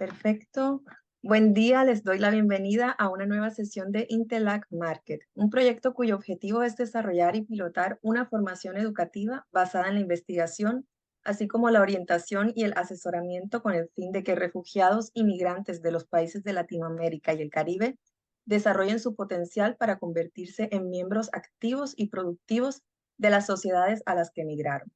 Perfecto. Buen día, les doy la bienvenida a una nueva sesión de Intelac Market, un proyecto cuyo objetivo es desarrollar y pilotar una formación educativa basada en la investigación, así como la orientación y el asesoramiento con el fin de que refugiados y migrantes de los países de Latinoamérica y el Caribe desarrollen su potencial para convertirse en miembros activos y productivos de las sociedades a las que emigraron.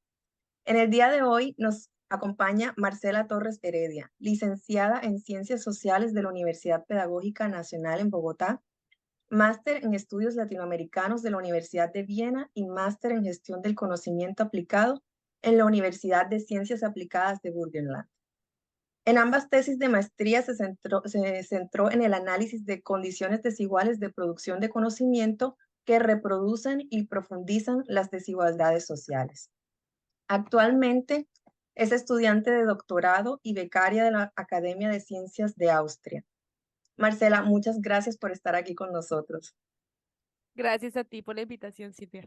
En el día de hoy nos acompaña Marcela Torres Heredia, licenciada en Ciencias Sociales de la Universidad Pedagógica Nacional en Bogotá, máster en Estudios Latinoamericanos de la Universidad de Viena y máster en Gestión del Conocimiento Aplicado en la Universidad de Ciencias Aplicadas de Burgenland. En ambas tesis de maestría se centró en el análisis de condiciones desiguales de producción de conocimiento que reproducen y profundizan las desigualdades sociales. Actualmente es estudiante de doctorado y becaria de la Academia de Ciencias de Austria. Marcela, muchas gracias por estar aquí con nosotros. Gracias a ti por la invitación, Silvia.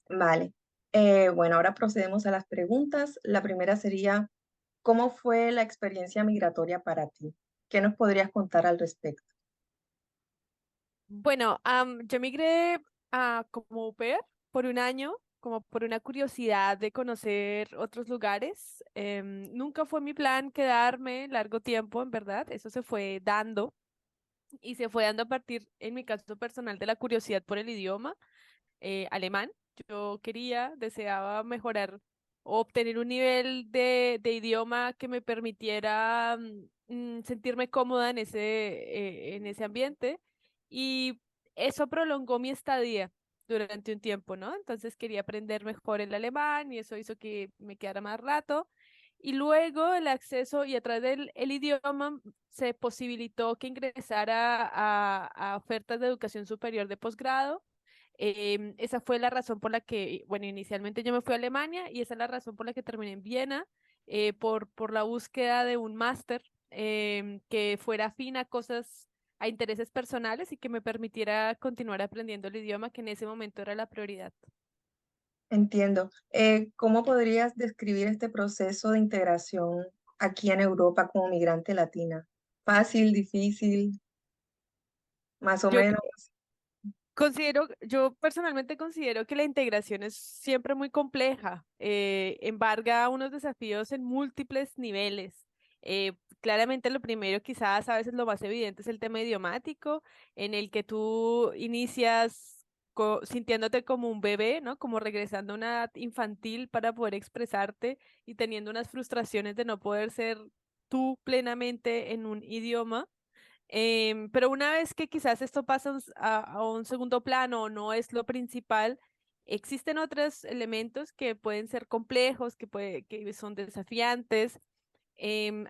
Vale. Bueno, ahora procedemos a las preguntas. La primera sería, ¿cómo fue la experiencia migratoria para ti? ¿Qué nos podrías contar al respecto? Bueno, yo migré como au pair por un año, como por una curiosidad de conocer otros lugares. Nunca fue mi plan quedarme largo tiempo, en verdad. Eso se fue dando y se fue dando a partir, en mi caso personal, de la curiosidad por el idioma alemán. Yo deseaba mejorar o obtener un nivel de idioma que me permitiera sentirme cómoda en ese ambiente y eso prolongó mi estadía durante un tiempo, ¿no? Entonces quería aprender mejor el alemán y eso hizo que me quedara más rato. Y luego el acceso y a través del el idioma se posibilitó que ingresara a ofertas de educación superior de posgrado. Esa fue la razón por la que, bueno, inicialmente yo me fui a Alemania y esa es la razón por la que terminé en Viena, por la búsqueda de un máster que fuera afín a cosas, a intereses personales y que me permitiera continuar aprendiendo el idioma, que en ese momento era la prioridad. Entiendo. ¿Cómo podrías describir este proceso de integración aquí en Europa como migrante latina? ¿Fácil, difícil, más o Yo menos? Yo personalmente considero que la integración es siempre muy compleja, embarga unos desafíos en múltiples niveles. Claramente lo primero, quizás a veces lo más evidente, es el tema idiomático, en el que tú inicias sintiéndote como un bebé, ¿no? Como regresando a una edad infantil para poder expresarte y teniendo unas frustraciones de no poder ser tú plenamente en un idioma. Pero una vez que quizás esto pasa a un segundo plano o no es lo principal, existen otros elementos que pueden ser complejos, que son desafiantes,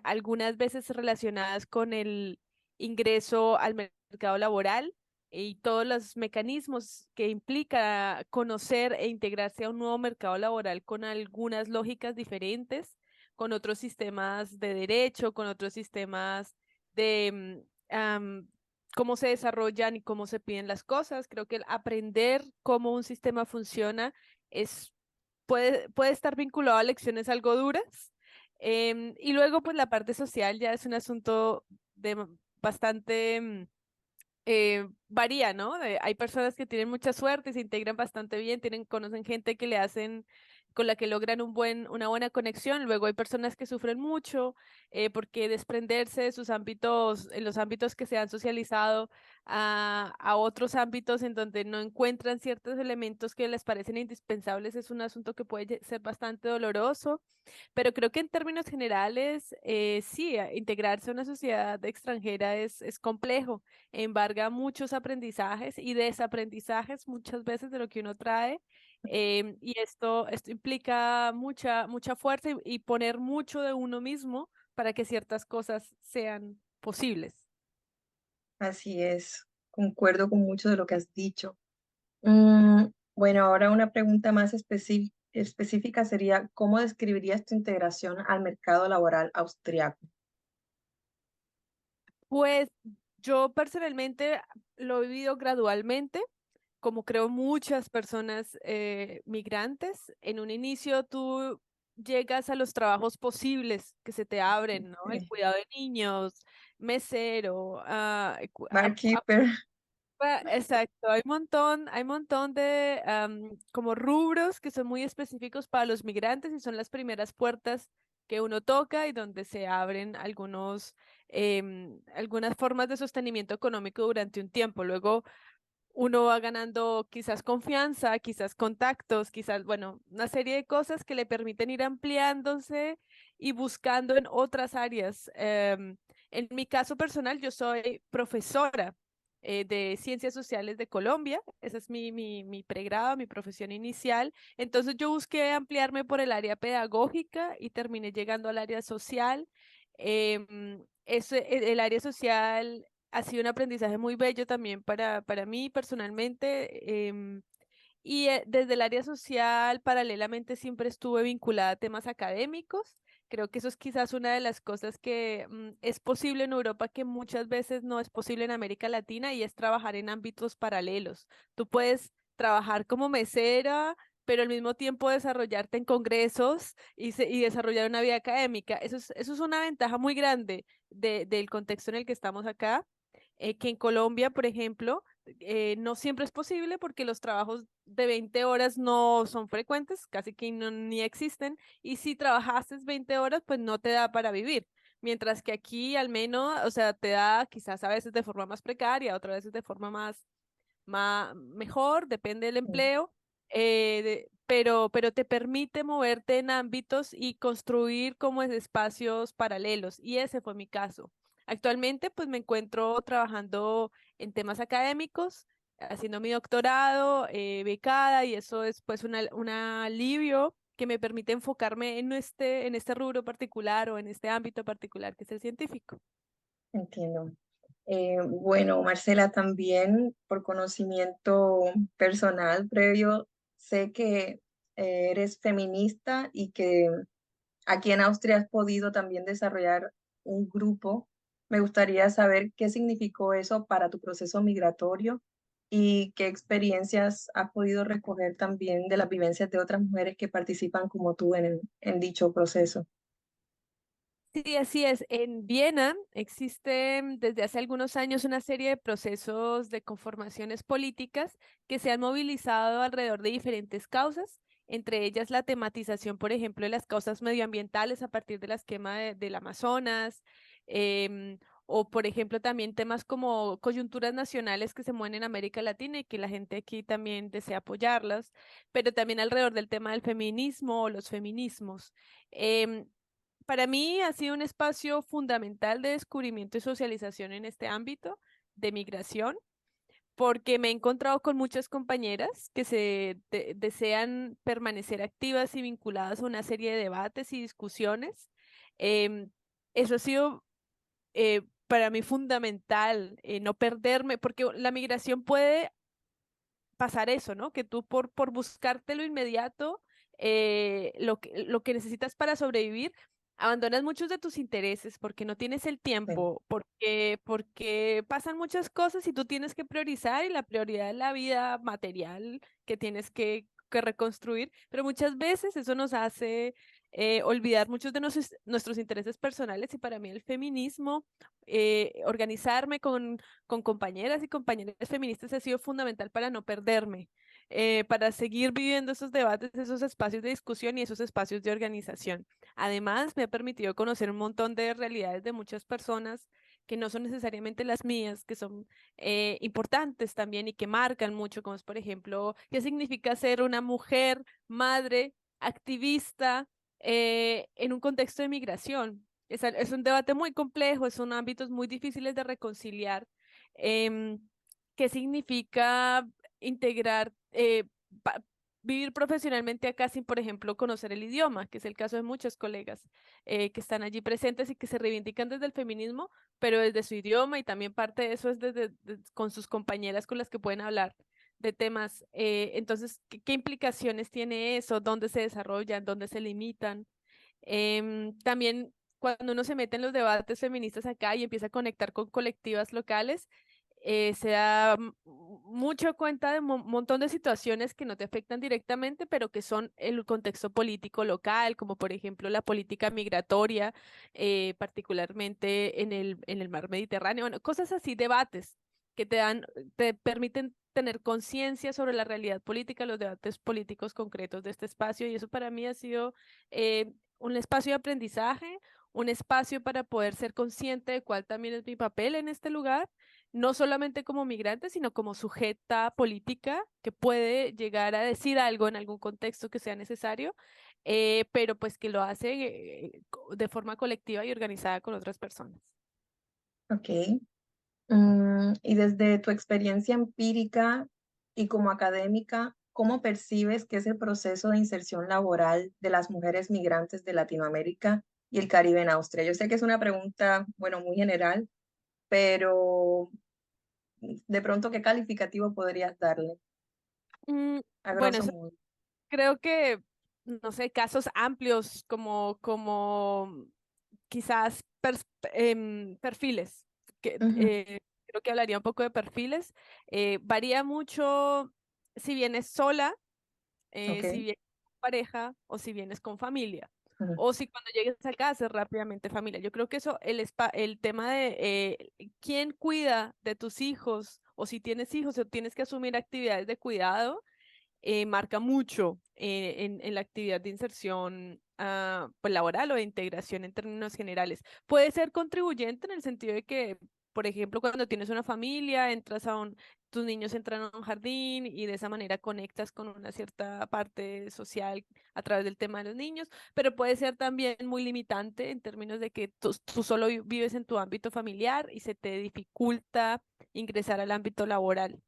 algunas veces relacionadas con el ingreso al mercado laboral y todos los mecanismos que implica conocer e integrarse a un nuevo mercado laboral con algunas lógicas diferentes, con otros sistemas de derecho, con otros sistemas de cómo se desarrollan y cómo se piden las cosas. Creo que el aprender cómo un sistema funciona es, puede estar vinculado a lecciones algo duras. Y luego, pues la parte social ya es un asunto bastante varía, ¿no? Hay personas que tienen mucha suerte y se integran bastante bien, conocen gente que le hacen, con la que logran una buena conexión. Luego hay personas que sufren mucho porque desprenderse de sus ámbitos, en los ámbitos que se han socializado a otros ámbitos en donde no encuentran ciertos elementos que les parecen indispensables es un asunto que puede ser bastante doloroso. Pero creo que en términos generales, sí, integrarse a una sociedad extranjera es complejo, embarga muchos aprendizajes y desaprendizajes muchas veces de lo que uno trae. Y esto implica mucha fuerza y poner mucho de uno mismo para que ciertas cosas sean posibles. Así es, concuerdo con mucho de lo que has dicho. Bueno, ahora una pregunta más específica sería, ¿cómo describirías tu integración al mercado laboral austriaco? Pues yo personalmente lo he vivido gradualmente, como creo muchas personas migrantes. En un inicio tú llegas a los trabajos posibles que se te abren, ¿no? El cuidado de niños, mesero, Barkeeper. exacto, hay montón de como rubros que son muy específicos para los migrantes y son las primeras puertas que uno toca y donde se abren algunas formas de sostenimiento económico durante un tiempo. Luego uno va ganando quizás confianza, quizás contactos, quizás, bueno, una serie de cosas que le permiten ir ampliándose y buscando en otras áreas. En mi caso personal, yo soy profesora de Ciencias Sociales de Colombia. Ese es mi pregrado, mi profesión inicial. Entonces yo busqué ampliarme por el área pedagógica y terminé llegando al área social. El área social ha sido un aprendizaje muy bello también para mí personalmente. Desde el área social, paralelamente, siempre estuve vinculada a temas académicos. Creo que eso es quizás una de las cosas que es posible en Europa, que muchas veces no es posible en América Latina, y es trabajar en ámbitos paralelos. Tú puedes trabajar como mesera, pero al mismo tiempo desarrollarte en congresos y desarrollar una vida académica. Eso es una ventaja muy grande del contexto en el que estamos acá, que en Colombia, por ejemplo, no siempre es posible porque los trabajos de 20 horas no son frecuentes, casi que ni existen, y si trabajaste 20 horas, pues no te da para vivir. Mientras que aquí al menos, o sea, te da quizás a veces de forma más precaria, otras veces de forma mejor, depende del empleo, pero te permite moverte en ámbitos y construir como espacios paralelos, y ese fue mi caso. Actualmente, pues me encuentro trabajando en temas académicos, haciendo mi doctorado, becada, y eso es pues un alivio que me permite enfocarme en este rubro particular o en este ámbito particular que es el científico. Entiendo. Bueno, Marcela, también por conocimiento personal previo, sé que eres feminista y que aquí en Austria has podido también desarrollar un grupo. Me gustaría saber qué significó eso para tu proceso migratorio y qué experiencias has podido recoger también de las vivencias de otras mujeres que participan como tú en dicho proceso. Sí, así es. En Viena existe desde hace algunos años una serie de procesos de conformaciones políticas que se han movilizado alrededor de diferentes causas, entre ellas la tematización, por ejemplo, de las causas medioambientales a partir de la quema del Amazonas, em, o por ejemplo también temas como coyunturas nacionales que se mueven en América Latina y que la gente aquí también desea apoyarlas, pero también alrededor del tema del feminismo o los feminismos. Em, para mí ha sido un espacio fundamental de descubrimiento y socialización en este ámbito de migración, porque me he encontrado con muchas compañeras que desean permanecer activas y vinculadas a una serie de debates y discusiones. Em, Eso ha sido para mí fundamental, no perderme, porque la migración puede pasar eso, ¿no? Que tú por buscarte lo inmediato, lo que necesitas para sobrevivir, abandonas muchos de tus intereses porque no tienes el Sí, tiempo, porque pasan muchas cosas y tú tienes que priorizar, y la prioridad es la vida material que tienes que reconstruir, pero muchas veces eso nos hace olvidar muchos de nuestros intereses personales, y para mí el feminismo, organizarme con compañeras y compañeros feministas ha sido fundamental para no perderme, para seguir viviendo esos debates, esos espacios de discusión y esos espacios de organización. Además, me ha permitido conocer un montón de realidades de muchas personas que no son necesariamente las mías, que son importantes también y que marcan mucho, como es, por ejemplo, qué significa ser una mujer, madre, activista, en un contexto de migración. Es un debate muy complejo, son ámbitos muy difíciles de reconciliar. Em, ¿Qué significa integrar, pa- vivir profesionalmente acá sin, por ejemplo, conocer el idioma, que es el caso de muchos colegas que están allí presentes y que se reivindican desde el feminismo, pero desde su idioma, y también parte de eso es con sus compañeras con las que pueden hablar de temas. Entonces, ¿qué implicaciones tiene eso? ¿Dónde se desarrollan? ¿Dónde se limitan? También cuando uno se mete en los debates feministas acá y empieza a conectar con colectivas locales, se da mucho cuenta de un montón de situaciones que no te afectan directamente, pero que son el contexto político local, como por ejemplo la política migratoria, particularmente en el mar Mediterráneo, bueno, cosas así, debates que te permiten tener conciencia sobre la realidad política, los debates políticos concretos de este espacio, y eso para mí ha sido un espacio de aprendizaje, un espacio para poder ser consciente de cuál también es mi papel en este lugar, no solamente como migrante, sino como sujeta política que puede llegar a decir algo en algún contexto que sea necesario, pero pues que lo hace de forma colectiva y organizada con otras personas. Ok. Y desde tu experiencia empírica y como académica, ¿cómo percibes que es el proceso de inserción laboral de las mujeres migrantes de Latinoamérica y el Caribe en Austria? Yo sé que es una pregunta, bueno, muy general, pero de pronto, ¿qué calificativo podrías darle? A Bueno, grosso eso modo. creo que, no sé, casos amplios como quizás perfiles, que Ujú. creo que hablaría un poco de perfiles. Varía mucho si vienes sola, Ok. si vienes con pareja o si vienes con familia. Ujú. O si cuando llegues a casa es rápidamente familia. Yo creo que eso, el tema de quién cuida de tus hijos o si tienes hijos o tienes que asumir actividades de cuidado, marca mucho en la actividad de inserción pues, laboral o de integración en términos generales. Puede ser contribuyente en el sentido de que, por ejemplo, cuando tienes una familia, tus niños entran a un jardín y de esa manera conectas con una cierta parte social a través del tema de los niños, pero puede ser también muy limitante en términos de que tú solo vives en tu ámbito familiar y se te dificulta ingresar al ámbito laboral.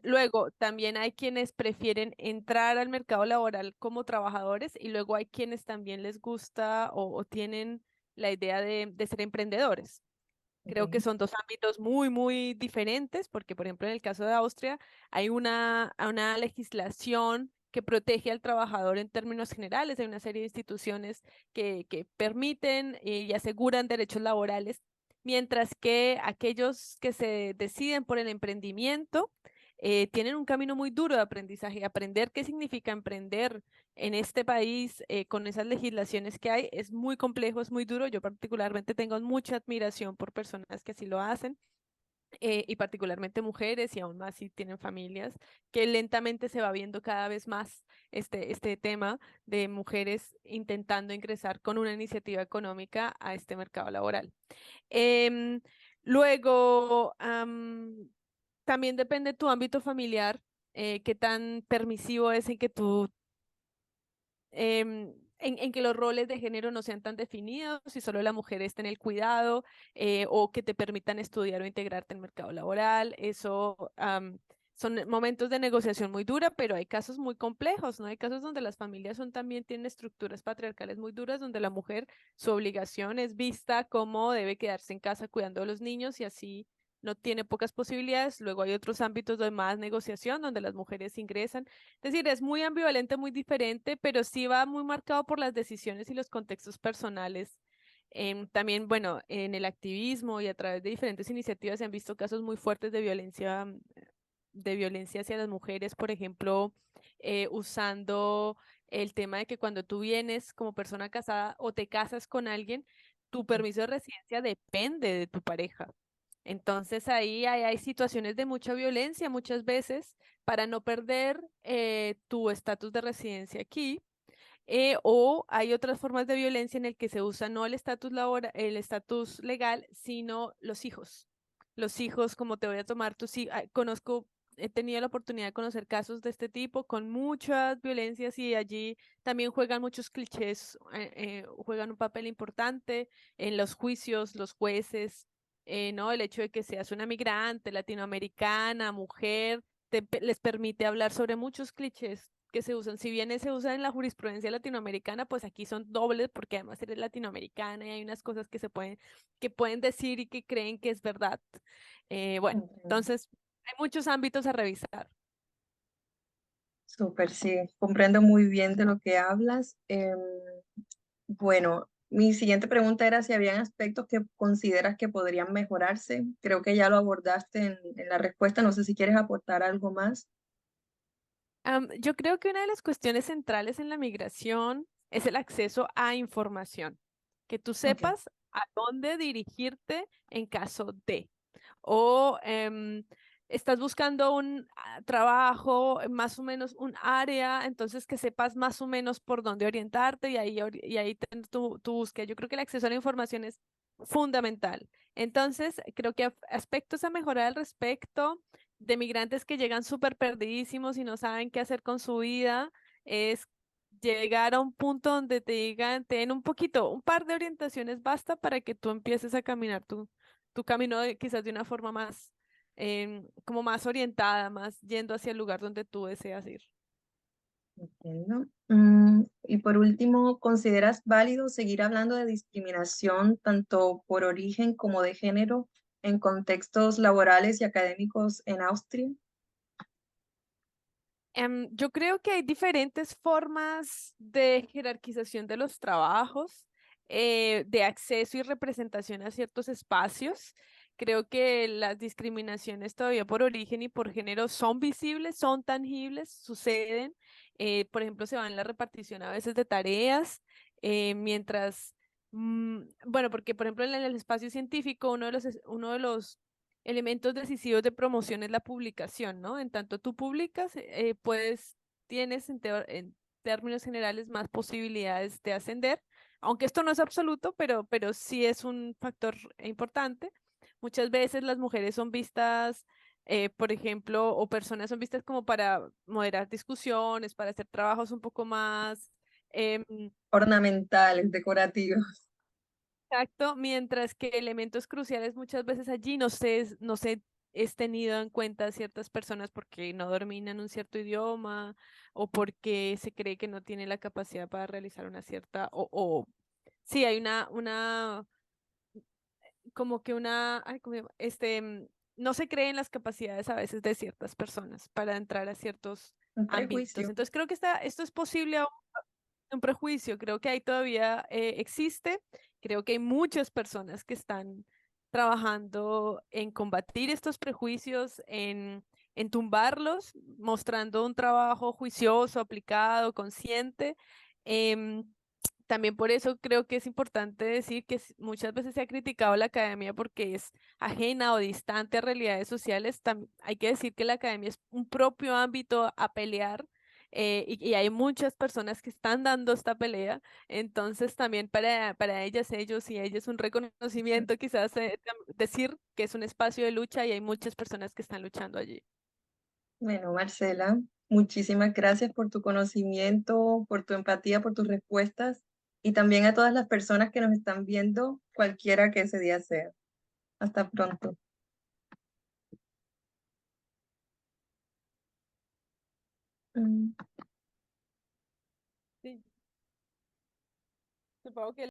Luego, también hay quienes prefieren entrar al mercado laboral como trabajadores y luego hay quienes también les gusta o tienen la idea de ser emprendedores. Creo que Ok. son dos ámbitos muy, muy diferentes porque, por ejemplo, en el caso de Austria hay una legislación que protege al trabajador en términos generales. Hay una serie de instituciones que permiten y aseguran derechos laborales, mientras que aquellos que se deciden por el emprendimiento tienen un camino muy duro de aprendizaje. Aprender qué significa emprender en este país con esas legislaciones que hay es muy complejo, es muy duro. Yo particularmente tengo mucha admiración por personas que así lo hacen. Y particularmente mujeres y aún más si tienen familias, que lentamente se va viendo cada vez más este tema de mujeres intentando ingresar con una iniciativa económica a este mercado laboral. Em, luego, también depende de tu ámbito familiar, qué tan permisivo es en que en que los roles de género no sean tan definidos, si solo la mujer está en el cuidado, o que te permitan estudiar o integrarte en el mercado laboral. Eso son momentos de negociación muy dura, pero hay casos muy complejos, ¿no? Hay casos donde las familias también tienen estructuras patriarcales muy duras, donde la mujer, su obligación es vista como debe quedarse en casa cuidando a los niños y así no tiene pocas posibilidades. Luego hay otros ámbitos de más negociación donde las mujeres ingresan, es decir, es muy ambivalente, muy diferente, pero sí va muy marcado por las decisiones y los contextos personales. También, bueno, en el activismo y a través de diferentes iniciativas se han visto casos muy fuertes de violencia hacia las mujeres, por ejemplo, usando el tema de que cuando tú vienes como persona casada o te casas con alguien, tu permiso de residencia depende de tu pareja. Entonces ahí hay situaciones de mucha violencia muchas veces para no perder tu estatus de residencia aquí. O hay otras formas de violencia en el que se usa no el estatus legal, sino los hijos. Los hijos, como te voy a tomar tus hijos, he tenido la oportunidad de conocer casos de este tipo con muchas violencias y allí también juegan muchos clichés, juegan un papel importante en los juicios, los jueces, ¿no? El hecho de que seas una migrante latinoamericana, mujer les permite hablar sobre muchos clichés que se usan. Si bien se usan en la jurisprudencia latinoamericana, pues aquí son dobles porque además eres latinoamericana y hay unas cosas que pueden decir y que creen que es verdad. Bueno, Entiendo. entonces hay muchos ámbitos a revisar. Súper, sí, comprendo muy bien de lo que hablas. Bueno. Mi siguiente pregunta era si habían aspectos que consideras que podrían mejorarse. Creo que ya lo abordaste en la respuesta. No sé si quieres aportar algo más. Yo creo que una de las cuestiones centrales en la migración es el acceso a información, que tú Ok. sepas a dónde dirigirte en caso de, o estás buscando un trabajo, más o menos un área, entonces que sepas más o menos por dónde orientarte y ahí tu búsqueda. Yo creo que el acceso a la información es fundamental. Entonces, creo que aspectos a mejorar al respecto de migrantes que llegan súper perdidísimos y no saben qué hacer con su vida, es llegar a un punto donde te digan, ten un poquito, un par de orientaciones basta para que tú empieces a caminar tu camino quizás de una forma más, como más orientada, más yendo hacia el lugar donde tú deseas ir. Entiendo. Y por último, ¿consideras válido seguir hablando de discriminación tanto por origen como de género en contextos laborales y académicos en Austria? Yo creo que hay diferentes formas de jerarquización de los trabajos, de acceso y representación a ciertos espacios. Creo que las discriminaciones todavía por origen y por género son visibles, son tangibles, suceden. Por ejemplo, se va en la repartición a veces de tareas, mientras, bueno, porque por ejemplo en el espacio científico uno de los elementos decisivos de promoción es la publicación, ¿no? En tanto tú publicas, tienes en términos generales más posibilidades de ascender, aunque esto no es absoluto, pero sí es un factor importante. Muchas veces las mujeres son vistas, por ejemplo, o personas son vistas como para moderar discusiones, para hacer trabajos un poco más em, Ornamentales, decorativos. exacto, mientras que elementos cruciales muchas veces allí no se es tenido en cuenta ciertas personas porque no dominan un cierto idioma o porque se cree que no tiene la capacidad para realizar una cierta, o sí, hay como que ay, ¿cómo se llama? No se creen las capacidades a veces de ciertas personas para entrar a ciertos Un ámbitos. prejuicio. Entonces creo que esto es posible un prejuicio, creo que ahí todavía existe, creo que hay muchas personas que están trabajando en combatir estos prejuicios, en tumbarlos, mostrando un trabajo juicioso, aplicado, consciente. Em, También por eso creo que es importante decir que muchas veces se ha criticado la academia porque es ajena o distante a realidades sociales. Hay que decir que la academia es un propio ámbito a pelear, y hay muchas personas que están dando esta pelea. Entonces también para ellas, ellos y ellas un reconocimiento, quizás decir que es un espacio de lucha y hay muchas personas que están luchando allí. Bueno, Marcela, muchísimas gracias por tu conocimiento, por tu empatía, por tus respuestas y también a todas las personas que nos están viendo, cualquiera que ese día sea. Hasta pronto. Mm. Sí, supongo que